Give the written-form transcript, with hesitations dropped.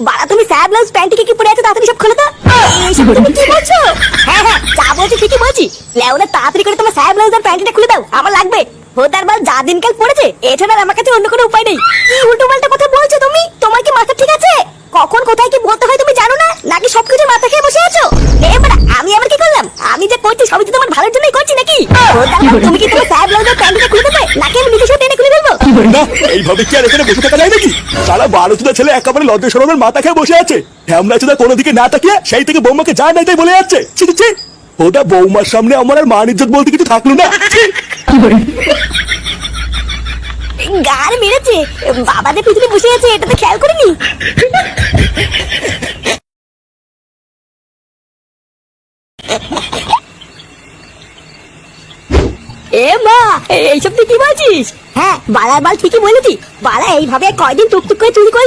বাড়া তুমি sir blouse প্যান্টে কি পরে আছো তাড়াতাড়ি সব খুলে দাও। এইসব তুমি কি বলছো? হ্যাঁ হ্যাঁ যা বলছি ঠিকই বলছি। লেওরা তাড়াতাড়ি করে তোমার স্যার ব্লাউজ আর প্যান্টটা খুলে দাও, আমার লাগবে। ভোদার বাল যা দিনকাল পড়েছে এছাড়া আর আমার কাছে অন্য কোনো উপায় নেই। কি উল্টো পাল্টা কথা বলছো তুমি? তোমার কি মাথা ঠিক আছে? কখন কোথায় কি বলতে হয় তুমি জানো না, নাকি সবকিছু মাথা খেয়ে বসে আছো? এবারে আমি আবার কি করলাম? আমি যে করছি সবই তো তোমার ভালোর জন্যই করছি নাকি? ভোদার বাল তুমি কি তোমার স্যার ব্লাউজ আর প্যান্টটা খুলে দেবে, নাকি আমি নিজে টেনে খুলে ফেলবো? না এইভাবে কি আর এখানে বসে থাকা যায় নাকি? সারা 12 ছেলে একেবারে লজ্জা শরমের মাথা খেয়ে বসে আছে। ঢ্যামলা চোদা কোনো দিকে না তাকিয়ে সেই থেকে বৌমাকে যা নাই তাই বলে যাচ্ছে। ছি ছি ছি। ওটা বৌমার সামনে আমার আর মান ইজ্জত বলতে কিছু থাকলো না। ছি। গার মেরেছে, বাবাদের পিছনে বসে আছে এটা তো খেয়াল করিনি। এ মা, এইসব তুই কি বলছিস? হ্যাঁ বালার বাল ঠিকই বলেছি। বালা এইভাবে কয়দিন টুকটুক করে চুরি করে